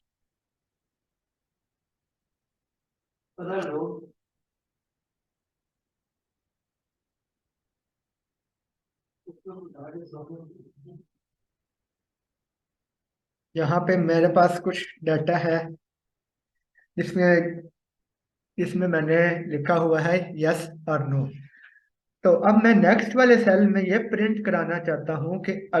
यहाँ पे मेरे पास कुछ डाटा है जिसमें जिसमें मैंने लिखा हुआ है यस और नो। तो अब मैं नेक्स्ट वाले सेल में ये प्रिंट कराना चाहता हूँ कि अ,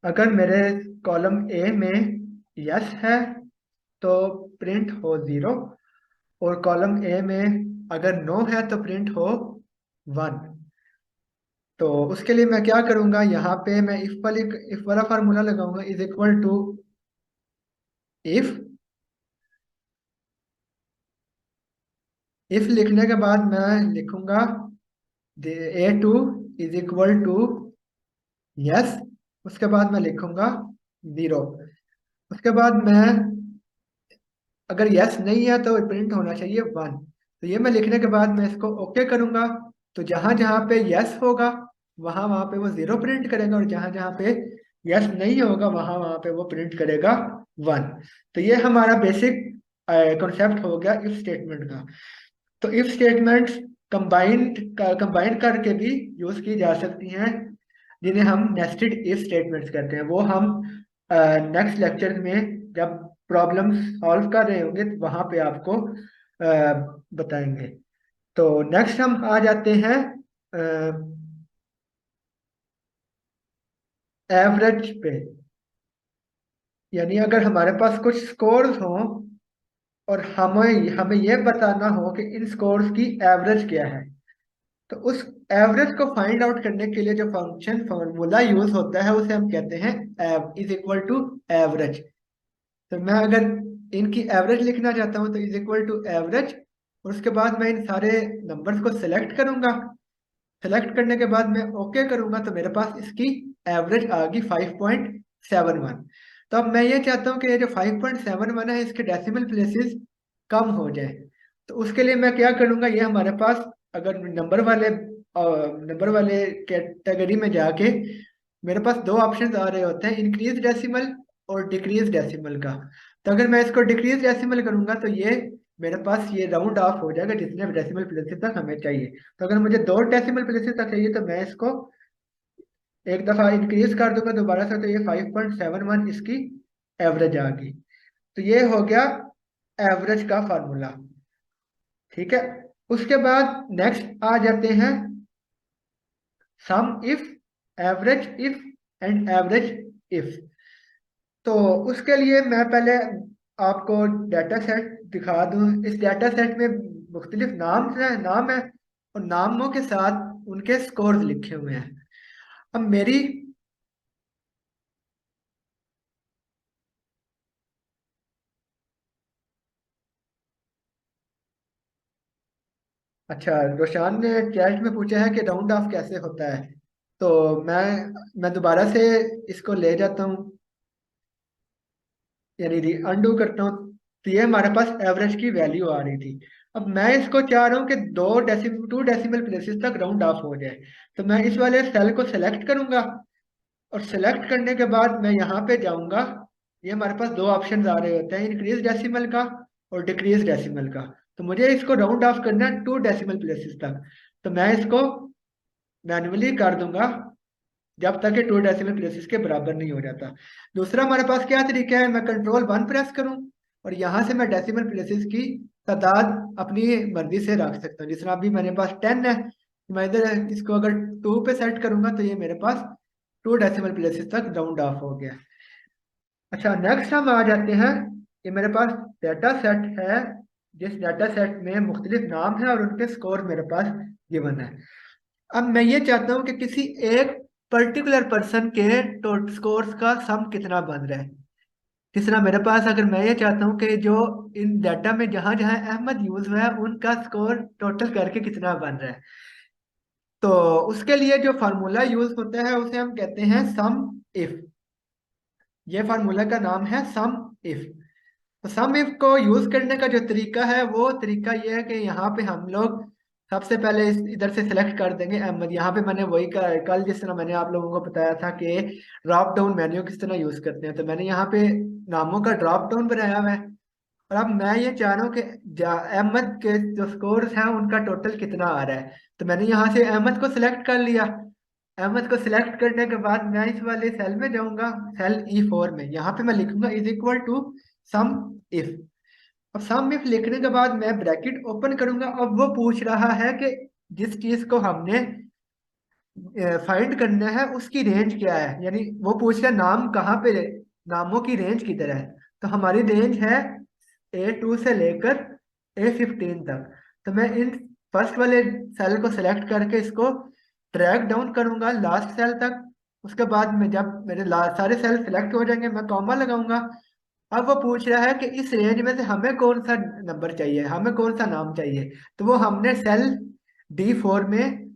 अगर मेरे कॉलम ए में यस है तो प्रिंट हो 0, और कॉलम ए में अगर नो है तो प्रिंट हो 1। तो उसके लिए मैं क्या करूंगा, यहाँ पे मैं इफ वाला फार्मूला लगाऊंगा, is equal to if if लिखने के बाद मैं लिखूंगा A2 is equal to yes. उसके बाद मैं लिखूंगा 0। उसके बाद मैं, अगर यस नहीं है तो प्रिंट होना चाहिए 1। तो ये मैं लिखने के बाद मैं इसको ओके करूंगा। तो जहां जहां पे यस होगा वहां वहां पे वो 0 प्रिंट करेगा, और जहां जहां पे यस नहीं होगा वहां वहां पे वो प्रिंट करेगा 1। तो ये हमारा बेसिक कॉन्सेप्ट हो गया इफ स्टेटमेंट का। तो इफ स्टेटमेंट्स कंबाइंड करके भी यूज की जा सकती हैं, जिन्हें हम नेस्टेड इफ स्टेटमेंट्स कहते हैं। वो हम नेक्स्ट लेक्चर में जब प्रॉब्लम सॉल्व कर रहे होंगे तो वहां पे आपको बताएंगे। तो नेक्स्ट हम आ जाते हैं एवरेज पे। यानी अगर हमारे पास कुछ स्कोर्स हों और हमें हमें ये बताना हो कि इन स्कोर्स की एवरेज क्या है, तो उस एवरेज को फाइंड आउट करने के लिए जो फंक्शन फॉर्मूला यूज होता है उसे हम कहते हैं इज इक्वल टू एवरेज। तो मैं अगर इनकी एवरेज लिखना चाहता हूं तो इज इक्वल टू एवरेज, और उसके बाद मैं इन सारे नंबर्स को सिलेक्ट करूंगा। सिलेक्ट करने के बाद मैं ओके करूंगा तो मेरे पास इसकी एवरेज आ गई 5.71। तो अब मैं ये चाहता हूँ कि ये जो 5.71 है इसके डेसिमल प्लेसेस कम हो जाए। तो उसके लिए मैं क्या करूंगा, ये हमारे पास अगर नंबर वाले कैटेगरी में जाके मेरे पास दो ऑप्शन आ रहे होते हैं, इंक्रीज डेसिमल और डिक्रीज डेसिमल का। तो अगर मैं इसको डिक्रीज डेसिमल करूंगा तो ये मेरे पास ये राउंड ऑफ हो जाएगा जितने डेसिमल प्लेसेस तक हमें चाहिए। तो अगर मुझे 2 डेसिमल प्लेसेस तक चाहिए तो मैं इसको एक दफा इंक्रीज कर दूंगा दोबारा से, तो ये 5.71 इसकी एवरेज आ गई। तो ये हो गया एवरेज का फार्मूला। ठीक है। उसके बाद नेक्स्ट आ जाते हैं sum if, average if and average if. तो उसके लिए मैं पहले आपको डाटा सेट दिखा दूं। इस डाटा सेट में मुख्तलिफ नाम है और नामों के साथ उनके स्कोर्स लिखे हुए हैं। अब मेरी, अच्छा, रोशान ने चैट में पूछा है कि राउंड ऑफ कैसे होता है। तो मैं दोबारा से इसको ले जाता हूँ, यानी अनडू करता हूँ। तो ये हमारे पास एवरेज की वैल्यू आ रही थी। अब मैं इसको चाह रहा हूँ कि 2 डेसिमल प्लेसेस तक राउंड ऑफ हो जाए। तो मैं इस वाले सेल को सेलेक्ट करूंगा, और सेलेक्ट करने के बाद मैं यहाँ पे जाऊंगा। ये हमारे पास दो ऑप्शन आ रहे होते हैं, इंक्रीज डेसिमल का और डिक्रीज डेसिमल का। तो मुझे इसको राउंड ऑफ करना है 2 डेसिमल प्लेसेस तक। तो मैं इसको मैन्युअली कर दूंगा जब तक ये 2 डेसिमल प्लेसेस के बराबर नहीं हो जाता। दूसरा हमारे पास क्या तरीका है, मैं कंट्रोल 1 प्रेस करूं और यहाँ से मैं डेसिमल प्लेसेस की तादाद अपनी मर्जी से रख सकता हूँ। जिस तरह अभी मेरे पास 10 है, मैं इधर इसको अगर 2 पे सेट करूंगा तो ये मेरे पास 2 डेसिमल प्लेसेस तक राउंड ऑफ हो गया। अच्छा, नेक्स्ट हम आ जाते हैं। ये मेरे पास डाटा सेट है, जिस डाटा सेट में मुख्तलिफ नाम है और उनके स्कोर मेरे पास गिवन है। अब मैं ये चाहता हूँ कि किसी एक पर्टिकुलर पर्सन के टोटल स्कोर्स का सम कितना बन रहा है। जिस तरह मेरे पास, अगर मैं ये चाहता हूँ कि जो इन डाटा में जहां जहां अहमद यूज हुआ है उनका स्कोर टोटल करके कितना बन रहा है, तो उसके लिए जो फार्मूला यूज होता है उसे हम कहते हैं सम इफ। ये फार्मूला का नाम है सम इफ। तो सम इफ को यूज करने का जो तरीका है वो तरीका ये है कि यहाँ पे हम लोग सबसे पहले इधर से सिलेक्ट कर देंगे अहमद। यहाँ पे मैंने वही कल जिस तरह मैंने आप लोगों को बताया था कि ड्रॉप डाउन मेन्यू किस तरह यूज करते हैं, तो मैंने यहाँ पे नामों का ड्रॉप डाउन बनाया हुआ है। और अब मैं ये चाह रहा हूँ कि अहमद के जो स्कोर्स हैं उनका टोटल कितना आ रहा है। तो मैंने यहाँ से अहमद को सिलेक्ट कर लिया। अहमद को सिलेक्ट करने के बाद मैं इस वाले सेल में जाऊंगा, सेल E4 में। यहाँ पे मैं लिखूंगा is equal to sum if. अब सम इफ लिखने के बाद मैं ब्रैकेट ओपन करूंगा। अब वो पूछ रहा है कि जिस चीज को हमने फाइंड करना है उसकी रेंज क्या है, यानी वो पूछ रहा है नाम कहाँ पे, नामों की रेंज किधर है। तो हमारी रेंज है A2 से लेकर A15 तक। तो मैं इन फर्स्ट वाले सेल को सिलेक्ट करके इसको ड्रैग डाउन करूंगा लास्ट सेल तक। उसके बाद में जब मेरे सारे सेल सिलेक्ट हो जाएंगे मैं कॉमा लगाऊंगा अब वो पूछ रहा है कि इस रेंज में से हमें कौन सा नंबर चाहिए, हमें कौन सा नाम चाहिए। तो वो हमने सेल D4 में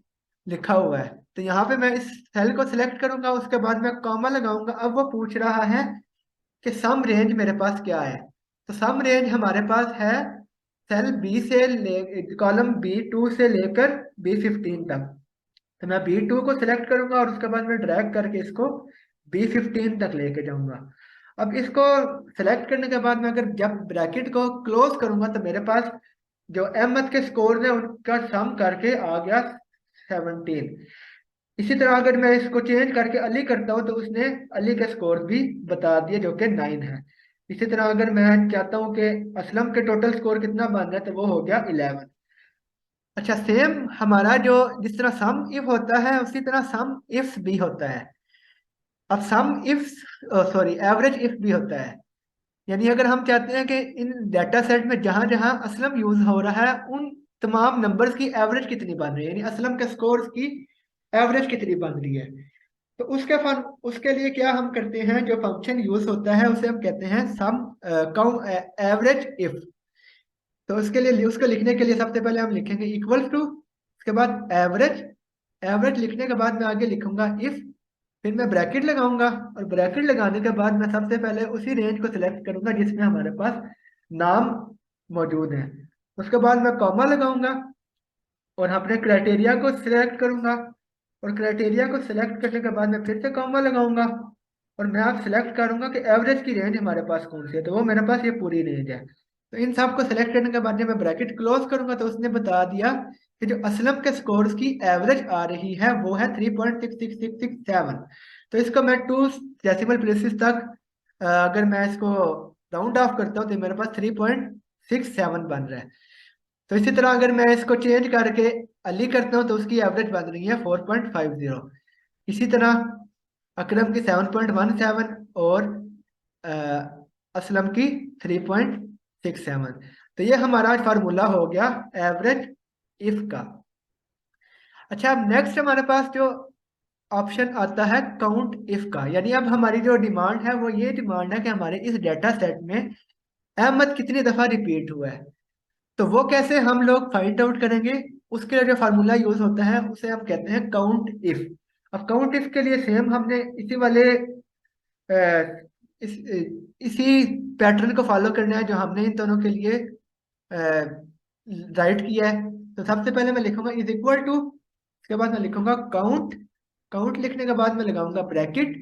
लिखा हुआ है, तो यहाँ पे मैं इस सेल को सिलेक्ट करूंगा, उसके बाद मैं कॉमा लगाऊंगा। अब वो पूछ रहा है कि सम रेंज मेरे पास क्या है। तो सम रेंज हमारे पास है सेल बी से ले कॉलम B2 से लेकर B15 तक। तो मैं B2 को सिलेक्ट करूंगा और उसके बाद मैं ड्रैग करके इसको B15 तक लेके जाऊंगा। अब इसको सिलेक्ट करने के बाद मैं अगर जब ब्रैकेट को क्लोज करूंगा तो मेरे पास जो अहमद के स्कोर है उनका सम करके आ गया 17। इसी तरह अगर मैं इसको चेंज करके अली करता हूँ तो उसने अली के स्कोर भी बता दिए जो कि 9 है। इसी तरह अगर मैं चाहता हूँ कि असलम के टोटल स्कोर कितना बन रहा है तो वो हो गया 11। अच्छा, सेम हमारा जो जिस तरह सम इफ होता है उसी तरह सम इफ्स भी होता है। अब सम इफ्स सॉरी एवरेज इफ भी होता है। यानी अगर हम चाहते हैं कि इन डाटा सेट में जहां जहां असलम यूज हो रहा है उन तमाम नंबर्स की एवरेज कितनी बन रही है, यानी असलम के स्कोर्स की एवरेज कितनी बन रही है। तो उसके लिए क्या हम करते हैं, जो फंक्शन यूज होता है उसे हम कहते हैं सम काउंट एवरेज इफ। तो उसके लिए उसको लिखने के लिए सबसे पहले हम लिखेंगे इक्वल टू, उसके बाद एवरेज। एवरेज लिखने के बाद मैं आगे लिखूंगा इफ, फिर मैं ब्रैकेट लगाऊंगा और ब्रैकेट लगाने के बाद मैं सबसे पहले उसी रेंज को सिलेक्ट करूंगा जिसमें हमारे पास नाम मौजूद है। उसके बाद मैं कॉमा लगाऊंगा और अपने क्राइटेरिया को सिलेक्ट करूंगा, और क्राइटेरिया को सिलेक्ट करने के बाद मैं फिर से कॉमा लगाऊंगा और मैं आप सिलेक्ट करूंगा कि एवरेज की रेंज हमारे पास कौन सी है। तो वो मेरे पास ये पूरी रेंज है। तो इन सब को सिलेक्ट करने के बाद जब मैं ब्रैकेट क्लोज करूंगा तो उसने बता दिया कि जो असलम के स्कोर्स की एवरेज आ रही है वो है 3.66667। तो इसको मैं 2 डेसिमल प्लेसेस तक अगर मैं इसको राउंड ऑफ करता हूँ तो मेरे पास 3.67 बन रहा है। तो इसी तरह अगर मैं इसको चेंज करके अली करता हूँ तो उसकी एवरेज बन रही है 4.50। इसी तरह अकरम की 7.17 और अ, असलम की 3.67। तो ये हमारा फार्मूला हो गया एवरेज इफ का। अच्छा, अब नेक्स्ट हमारे पास जो ऑप्शन आता है काउंट इफ का, यानी अब हमारी जो डिमांड है वो ये डिमांड है कि हमारे इस डेटा सेट में अहमद कितनी दफा रिपीट हुआ है। तो वो कैसे हम लोग फाइंड आउट करेंगे, उसके लिए जो फार्मूला यूज होता है उसे हम कहते हैं काउंट इफ। अब काउंट इफ के लिए सेम हमने इसी वाले इसी पैटर्न को फॉलो करना है जो हमने इन दोनों के लिए राइट किया है। तो सबसे पहले मैं लिखूंगा इज इक्वल टू, उसके बाद मैं लिखूंगा काउंट। काउंट लिखने के बाद मैं लगाऊंगा bracket.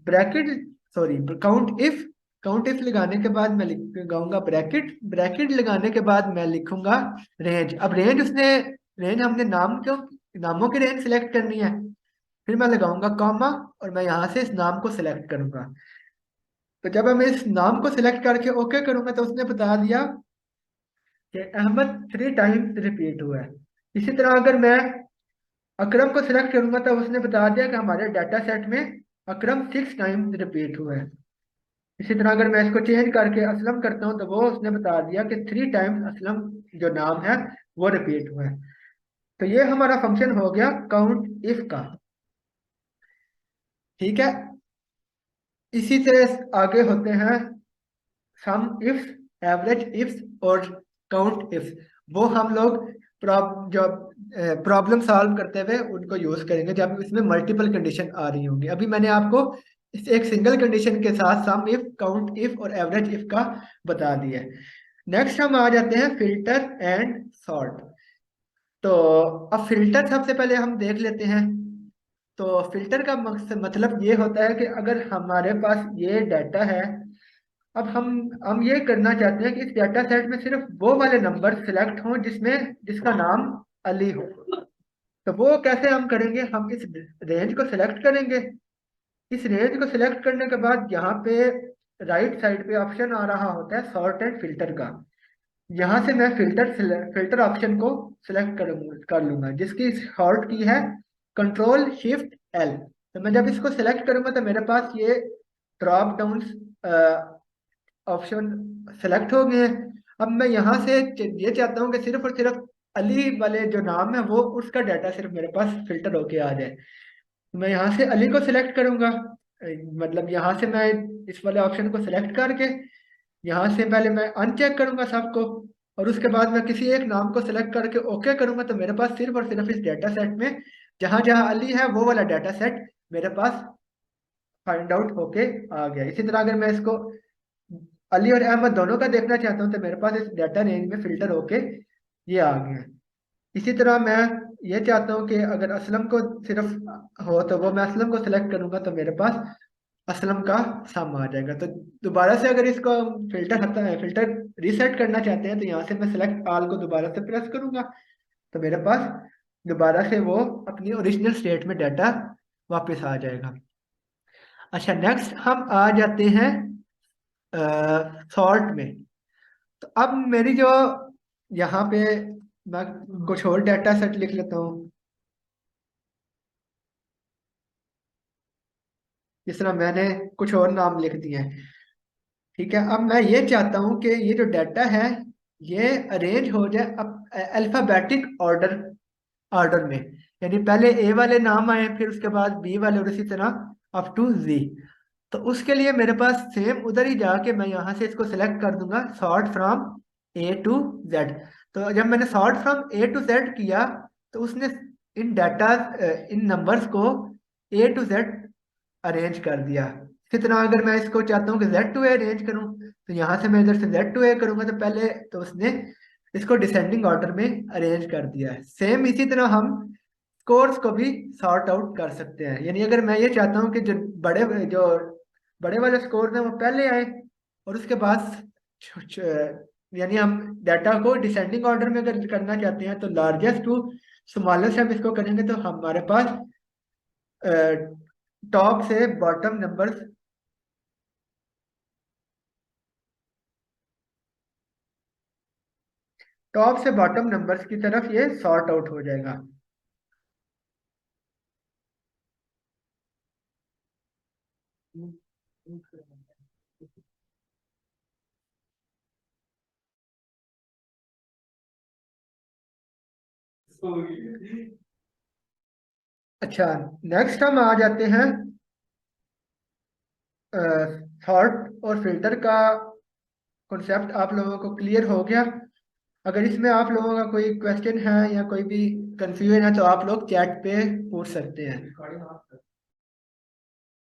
Bracket sorry count if. Count if लगाने के बाद मैं लगाऊंगा ब्रैकेट। ब्रैकेट लगाने के बाद मैं लिखूंगा रेंज। अब रेंज हमने नामों की रेंज सिलेक्ट करनी है। फिर मैं लगाऊंगा कॉमा और मैं यहाँ से इस नाम को सिलेक्ट करूंगा। तो जब मैं इस नाम को सिलेक्ट करके ओके करूंगा तो उसने बता दिया कि अहमद 3 टाइम्स रिपीट हुआ है। इसी तरह अगर मैं अकरम को सिलेक्ट करूंगा तो उसने बता दिया कि हमारे डाटा सेट में अकरम 6 टाइम्स रिपीट हुआ है। इसी तरह अगर मैं इसको चेंज करके असलम करता हूँ तो वो उसने बता दिया कि 3 टाइम्स असलम जो नाम है वो रिपीट हुआ है। तो ये हमारा फंक्शन हो गया काउंट इफ का। ठीक है, इसी से आगे होते हैं सम इफ्स, एवरेज इफ्स और काउंट इफ्स। वो हम लोग जो प्रॉब्लम सॉल्व करते हुए उनको यूज करेंगे जब इसमें मल्टीपल कंडीशन आ रही होंगी। अभी मैंने आपको इस एक सिंगल कंडीशन के साथ सम इफ, काउंट इफ और एवरेज इफ का बता दिया। नेक्स्ट हम आ जाते हैं फिल्टर एंड सॉर्ट। तो अब फिल्टर सबसे पहले हम देख लेते हैं। तो फिल्टर का मकसद मतलब ये होता है कि अगर हमारे पास ये डाटा है, अब हम ये करना चाहते हैं कि इस डाटा सेट में सिर्फ वो वाले नंबर सिलेक्ट हों जिसका नाम अली हो। तो वो कैसे हम करेंगे, हम इस रेंज को सिलेक्ट करेंगे। इस रेंज को सिलेक्ट करने के बाद यहाँ पे राइट साइड पे ऑप्शन आ रहा होता है सॉर्ट एंड फिल्टर का। यहाँ से मैं फिल्टर ऑप्शन को सिलेक्ट कर लूंगा जिसकी शॉर्ट की है Ctrl+Shift+L। तो मैं जब इसको सिलेक्ट करूंगा तो मेरे पास ये ड्रॉप डाउन ऑप्शन सेलेक्ट हो गए हैं। अब मैं यहाँ से ये चाहता हूँ कि सिर्फ और सिर्फ अली वाले जो नाम है वो उसका डाटा सिर्फ मेरे पास फिल्टर होके आ जाए। तो मैं यहाँ से अली को सिलेक्ट करूंगा मतलब यहाँ से मैं इस वाले ऑप्शन को सिलेक्ट करके यहाँ से पहले मैं अनचेक करूंगा सबको, और उसके बाद मैं किसी एक नाम को सिलेक्ट करके ओके करूंगा, तो मेरे पास सिर्फ और सिर्फ इस डेटा सेट में जहां जहां अली है वो वाला डाटा सेट मेरे पास फाइंड आउट होके आ गया। इसी तरह अगर मैं इसको अली और अहमद दोनों का देखना चाहता हूँ तो मेरे पास इस डाटा रेंज में फिल्टर होके ये आ गया। इसी तरह मैं ये चाहता हूँ कि अगर असलम को सिर्फ हो तो वो मैं असलम को सिलेक्ट करूंगा तो मेरे पास असलम का सम आ जाएगा। तो दोबारा से अगर इसको फिल्टर हटा है, फिल्टर रीसेट करना चाहते हैं, तो यहाँ से मैं सिलेक्ट ऑल को दोबारा से प्रेस करूंगा तो मेरे पास दोबारा से वो अपनी ओरिजिनल स्टेट में डाटा वापस आ जाएगा। अच्छा, नेक्स्ट हम आ जाते हैं सॉर्ट में। तो अब मेरी जो यहाँ पे मैं कुछ और डाटा सेट लिख लेता हूँ। जिस तरह मैंने कुछ और नाम लिख दिए हैं, ठीक है। अब मैं ये चाहता हूँ कि ये जो डाटा है ये अरेंज हो जाए अब अल्फाबेटिक ऑर्डर ऑर्डर में, यानी पहले ए वाले नाम आए, फिर उसके बाद बी वाले, और इसी तरह अप टू जी। तो उसके लिए मेरे पास सेम उधर ही जाके मैं यहाँ से इसको सिलेक्ट कर दूंगा, sort from A to Z. तो जब मैंने sort from A to Z किया तो उसने इन डाटा इन नंबर्स को ए टू जेड अरेंज कर दिया। इसी तरह अगर मैं इसको चाहता हूँ कि जेड टू ए अरेंज करूँ, तो यहाँ से मैं इधर से जेड टू ए करूंगा तो पहले तो उसने इसको डिसेंडिंग ऑर्डर में अरेंज कर दिया है। सेम इसी तरह हम स्कोर्स को भी सॉर्ट आउट कर सकते हैं। यानी अगर मैं ये चाहता हूँ कि जो बड़े वाले स्कोर हैं वो पहले आए, और उसके बाद यानी हम डाटा को डिसेंडिंग ऑर्डर में अगर करना चाहते हैं तो लार्जेस्ट टू स्मॉलेस्ट हम इसको करेंगे तो हमारे पास टॉप से बॉटम नंबर्स, टॉप से बॉटम नंबर्स की तरफ ये सॉर्ट आउट हो जाएगा। अच्छा, नेक्स्ट हम आ जाते हैं सॉर्ट और फिल्टर का कॉन्सेप्ट आप लोगों को क्लियर हो गया? अगर इसमें आप लोगों का कोई क्वेश्चन है या कोई भी कंफ्यूजन है तो आप लोग चैट पे पूछ सकते हैं।